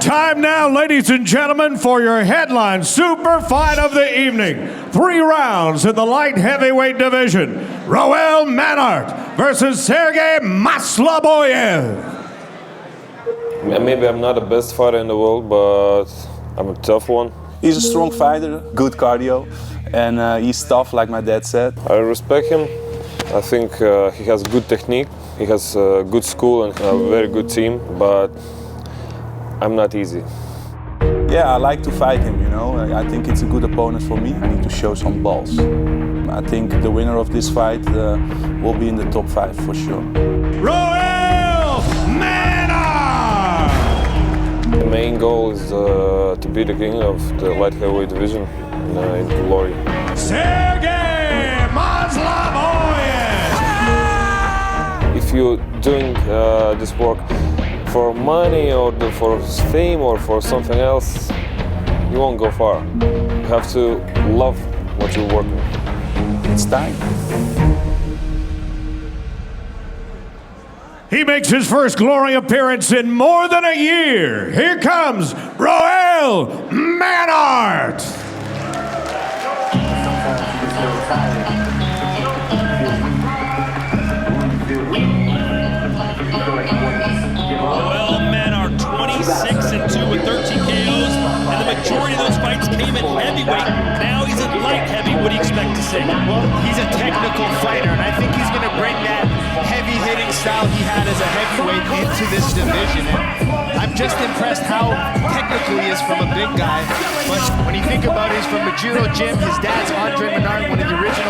Time now, ladies and gentlemen, for your headline super fight of the evening. 3 rounds in the light heavyweight division. Roel Mannaart versus Sergej Maslobojev. Maybe I'm not the best fighter in the world, but I'm a tough one. He's a strong fighter, good cardio, and he's tough, like my dad said. I respect him. I think he has good technique, he has a good school and a very good team, but I'm not easy. Yeah, I like to fight him, you know. I think it's a good opponent for me. I need to show some balls. I think the winner of this fight will be in the top 5 for sure. Roel Mannaart! The main goal is to be the king of the light heavyweight division in glory. Sergej Maslobojev! If you're doing this work for money or for fame or for something else, you won't go far. You have to love what you're working. It's time. He makes his first glory appearance in more than a year. Here comes Roel Mannaart. Roel Mannaart, 26-2 with 13 KOs, and the majority of those fights came at heavyweight. Now he's at light heavy. What do you expect to see? Well, he's a technical fighter, and I think he's going to bring that heavy-hitting style he had as a heavyweight into this division. And I'm just impressed how technical he is from a big guy. But when you think about it, he's from Majiro Gym. His dad's Sergej Maslobojev, one of the original.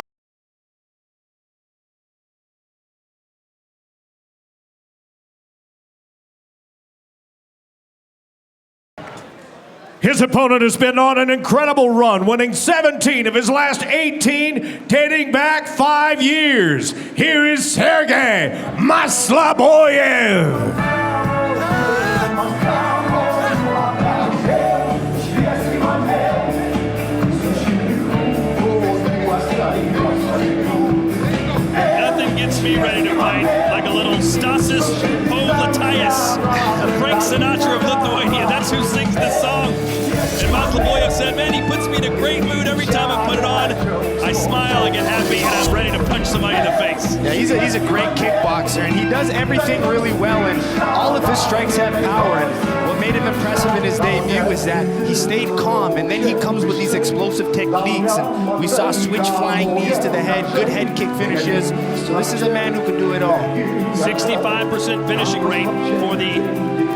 His opponent has been on an incredible run, winning 17 of his last 18, dating back 5 years. Here is Sergej Maslobojev. Nothing gets me ready to fight like a little Stasys Povlatias, the Frank Sinatra of Lithuania. That's who sings this song. And Maslobojev said, man, he puts me in a great mood every time I put it on. I smile, I get happy, and I'm ready to punch somebody in the face. Yeah, he's a great kickboxer, and he does everything really well, and all of his strikes have power. And what made him impressive in his debut is that he stayed calm, and then he comes with these explosive techniques. And we saw switch flying knees to the head, good head kick finishes. So this is a man who can do it all. 65% finishing rate for the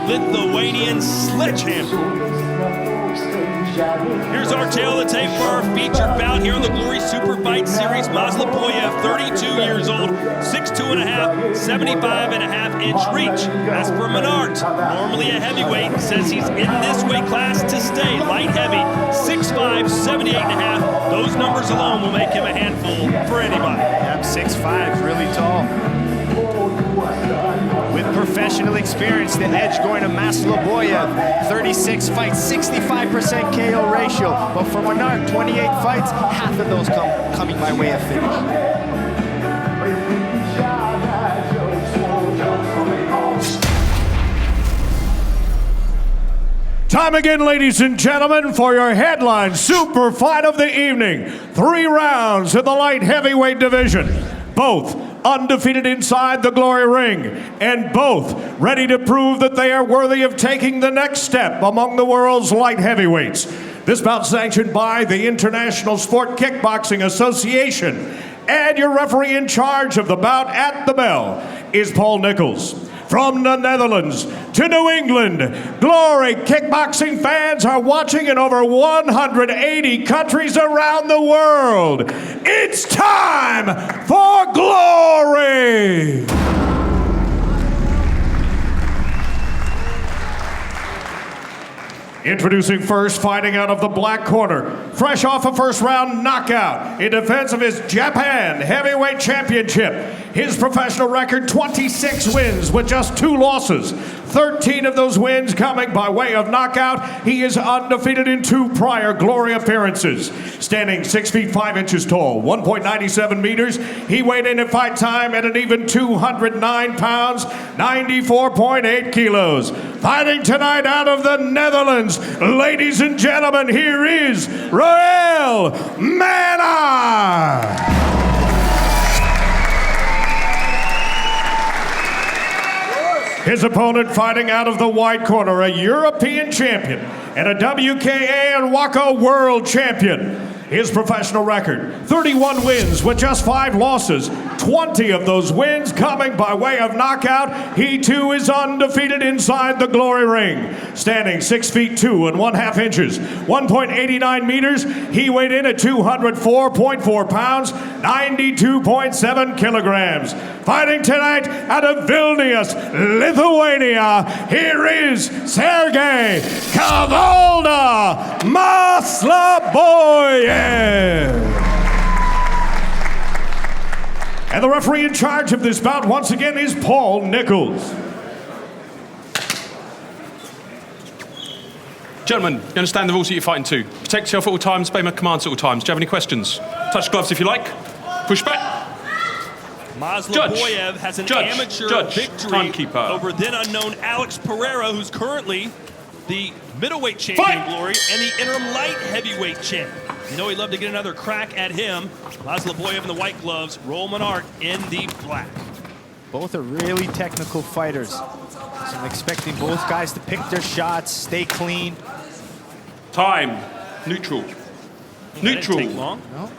Lithuanian sledgehammer. Here's our tail of the tape for our featured bout here on the Glory Superfight Series. Maslobojev, 32 years old, 6'2.5", 75.5-inch reach. As for Mannaart, normally a heavyweight, says he's in this weight class to stay light heavy, 6'5", 78.5. Those numbers alone will make him a handful for anybody. Yep, 6'5", really tall. With professional experience, the edge going to Maslobojev. 36 fights, 65% KO ratio. But for Mannaart, 28 fights, half of those coming by way of finish. Time again, ladies and gentlemen, for your headline super fight of the evening. 3 rounds in the light heavyweight division. Both undefeated inside the glory ring, and both ready to prove that they are worthy of taking the next step among the world's light heavyweights. This bout sanctioned by the International Sport Kickboxing Association, and your referee in charge of the bout at the bell is Paul Nichols. From the Netherlands to New England, Glory kickboxing fans are watching in over 180 countries around the world. It's time for Glory! Introducing first, fighting out of the black corner, fresh off a first-round knockout in defense of his Japan Heavyweight Championship. His professional record, 26 wins with just 2 losses. 13 of those wins coming by way of knockout. He is undefeated in 2 prior Glory appearances. Standing 6 feet 5 inches tall, 1.97 meters. He weighed in at fight time at an even 209 pounds, 94.8 kilos. Fighting tonight out of the Netherlands, ladies and gentlemen, here is Roel Mannaart. His opponent fighting out of the white corner, a European champion and a WKA and WACA world champion. His professional record, 31 wins with just 5 losses. 20 of those wins coming by way of knockout. He too is undefeated inside the Glory ring. Standing 6 feet 2 1/2 inches, 1.89 meters. He weighed in at 204.4 pounds, 92.7 kilograms. Fighting tonight out of Vilnius, Lithuania, here is Sergej Maslobojev. And the referee in charge of this bout once again is Paul Nichols. Gentlemen, you understand the rules that you're fighting to. Protect yourself at all times, obey my commands at all times. Do you have any questions? Touch gloves if you like. Push back. Maslobojev has an amateur victory timekeeper over then unknown Alex Pereira, who's currently the middleweight champion in Glory and the interim light heavyweight champ. You know he'd love to get another crack at him. Maslobojev in the white gloves, Roel Mannaart in the black. Both are really technical fighters. So I'm expecting both guys to pick their shots, stay clean. Time. Neutral. Neutral. Didn't take long. No.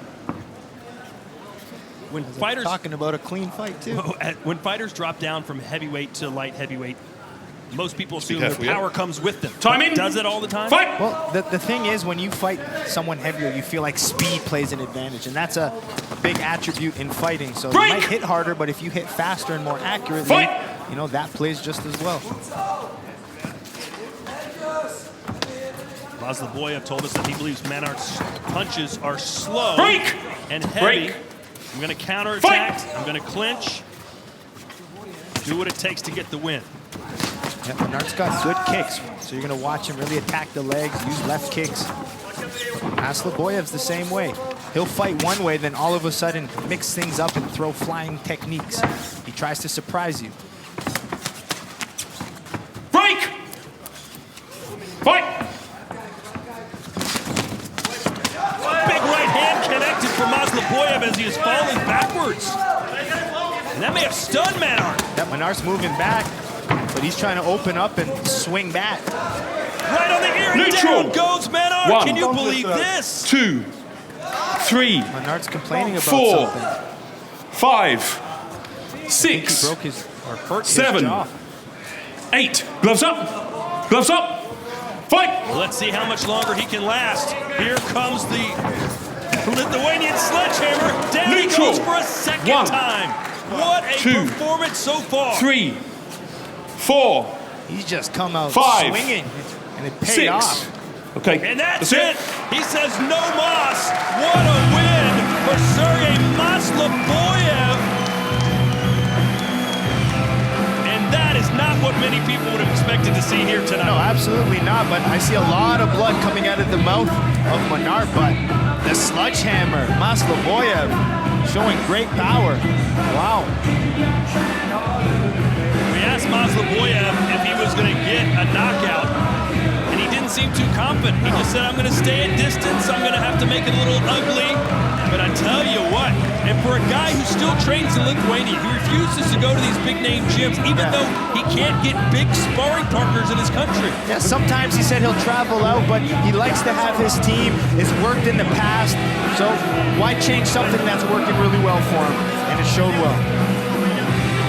When fighters talking about a clean fight too. When fighters drop down from heavyweight to light heavyweight, most people assume their careful, power comes with them. Timing. Does it all the time? Fight. Well, the thing is, when you fight someone heavier, you feel like speed plays an advantage, and that's a big attribute in fighting. So you might hit harder, but if you hit faster and more accurately, you know, that plays just as well. Maslobojev told us that he believes Mannaart's punches are slow and heavy. I'm going to counterattack. I'm going to clinch. Do what it takes to get the win. Yeah, Mannaart's got good kicks, so you're going to watch him really attack the legs, use left kicks. Maslobojev's the same way. He'll fight one way, then all of a sudden mix things up and throw flying techniques. He tries to surprise you. Break! Fight! Big right hand connected for Maslobojev as he is falling backwards. And that may have stunned Mannaart. That Mannaart's moving back, but he's trying to open up and swing back. Right on the ear, and down goes Mannaart. 1, Can you believe this? 2, 3, Mannaart's complaining about 4, something. 5, 6, He broke his, or hurt his 7, jaw. 8. Gloves up. Gloves up. Fight. Well, let's see how much longer he can last. Here comes the Lithuanian sledgehammer. Down he goes for a second time. What a performance so far. 3, 4. He's just come out 5, swinging, and it paid 6. off. Okay, And that's it. He says no mas. What a win for Sergej Maslobojev. And that is not what many people would have expected to see here tonight. No, absolutely not, but I see a lot of blood coming out of the mouth of Mannaart, but the sledgehammer, Maslobojev, showing great power. Wow. We asked Maslobojev if he was going to get a knockout, and he didn't seem too confident. He just said, I'm going to stay at distance. I'm going to have to make it a little ugly. But I tell you what, and for a guy who still trains in Lithuania, he refuses to go to these big-name gyms, even though he can't get big sparring partners in his country. Yeah, sometimes he said he'll travel out, but he likes to have his team. It's worked in the past, so why change something that's working really well for him? And it showed well.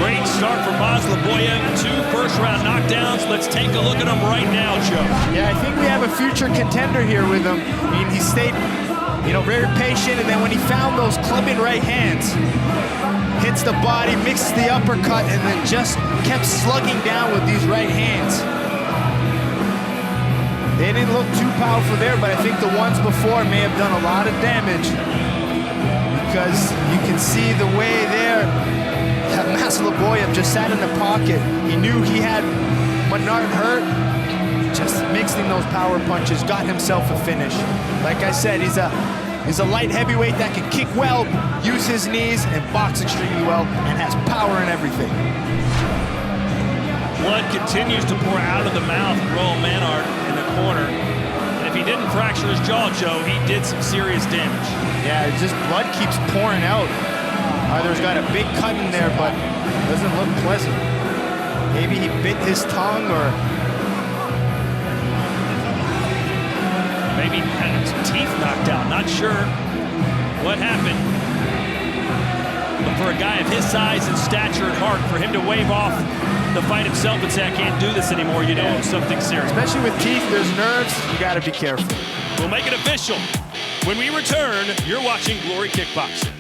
Great start for Maslobojev. 2 first-round knockdowns. Let's take a look at him right now, Joe. Yeah, I think we have a future contender here with him. I mean, he stayed, you know, very patient, and then when he found those clubbing right hands, hits the body, mixes the uppercut, and then just kept slugging down with these right hands. They didn't look too powerful there, but I think the ones before may have done a lot of damage, because you can see the way there Maslobojev just sat in the pocket. He knew he had Mannaart hurt. Just mixing those power punches, got himself a finish. Like I said, he's a light heavyweight that can kick well, use his knees, and box extremely well, and has power in everything. Blood continues to pour out of the mouth of Roel Mannaart in the corner. And if he didn't fracture his jaw, Joe, he did some serious damage. Yeah, it's just blood keeps pouring out. Either's got a big cut in there, but doesn't look pleasant. Maybe he bit his tongue, or maybe had some teeth knocked out. Not sure what happened. But for a guy of his size and stature and heart, for him to wave off the fight himself and say, I can't do this anymore, you know something serious. especially with teeth, there's nerves, you gotta be careful. We'll make it official. When we return, you're watching Glory Kickboxing.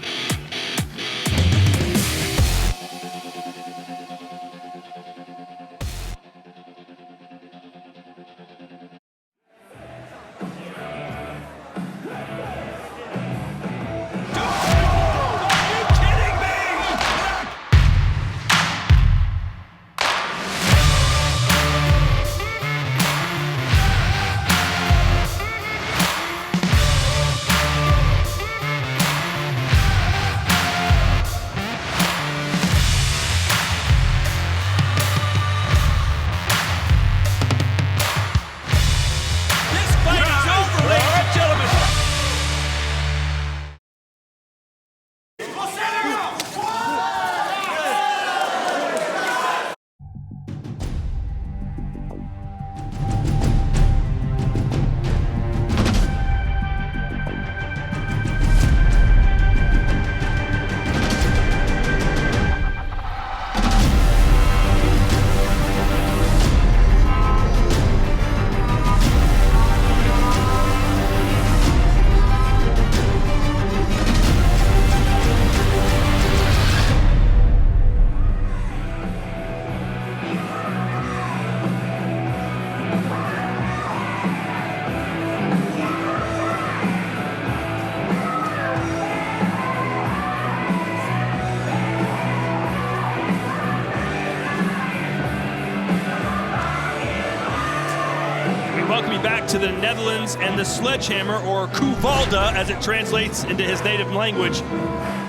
Back to the Netherlands, and the sledgehammer, or Kuvalda as it translates into his native language,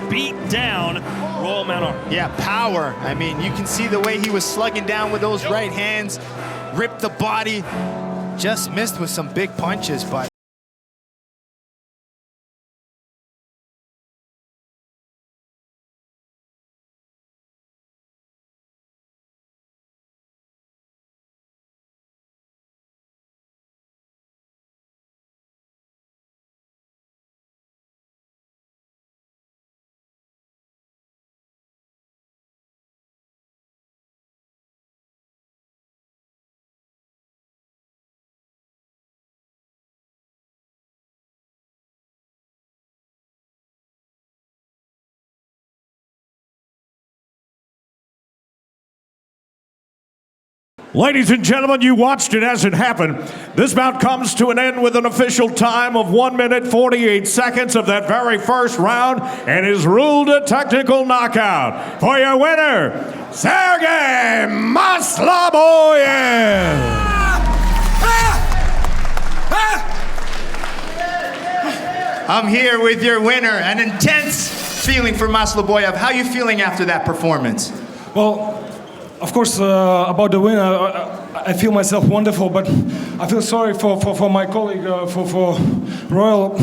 beat down Roel Mannaart. Yeah, power. I mean, you can see the way he was slugging down with those right hands, ripped the body, just missed with some big punches, but Ladies and gentlemen, you watched it as it happened. This bout comes to an end with an official time of 1 minute 48 seconds of that very first round, and is ruled a technical knockout. For your winner, Sergej Maslobojev. I'm here with your winner. An intense feeling for Maslobojev. How are you feeling after that performance? Well, of course, about the win, I feel myself wonderful, but I feel sorry for my colleague, for Roel.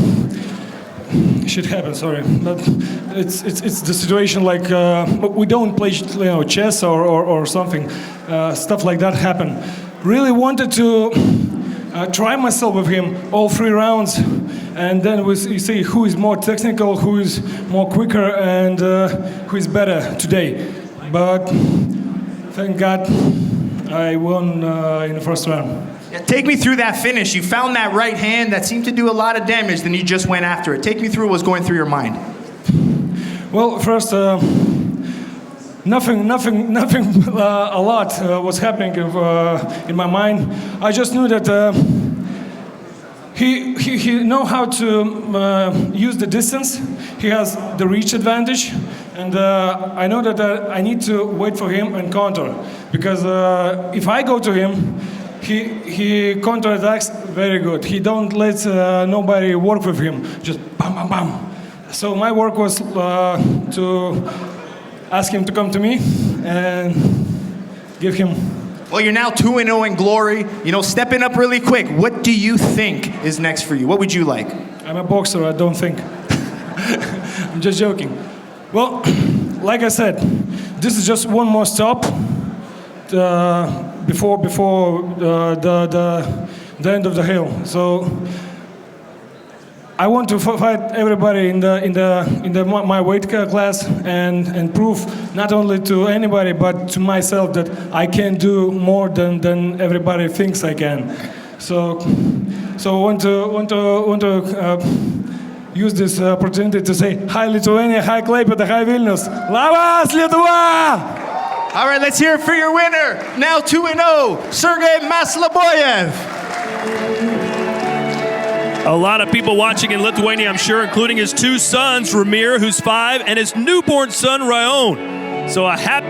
Shit happened, sorry, but it's the situation. Like we don't play, chess or something. Stuff like that happen. Really wanted to try myself with him all 3 rounds, and then you see who is more technical, who is more quicker, and who is better today. But thank God I won in the first round. Yeah, take me through that finish. You found that right hand that seemed to do a lot of damage, then you just went after it. Take me through what was going through your mind. Well, first, nothing a lot was happening in my mind. I just knew that he know how to use the distance. He has the reach advantage, And I know that I need to wait for him and counter, because if I go to him, he counterattacks very good. He don't let nobody work with him. Just bam, bam, bam. So my work was to ask him to come to me and give him. Well, you're now 2-0 in Glory. You know, stepping up really quick. What do you think is next for you? What would you like? I'm a boxer, I don't think. I'm just joking. Well, like I said, this is just one more stop before the end of the hill. So I want to fight everybody in my weight class and prove not only to anybody but to myself that I can do more than everybody thinks I can. So I want to use this opportunity to say hi Lithuania, hi Klaipėda, hi Vilnius. Labas Lietuva! All right, let's hear it for your winner. Now 2-0, Sergej Maslobojev. A lot of people watching in Lithuania, I'm sure, including his two sons, Ramir, who's 5, and his newborn son, Ryan. So a happy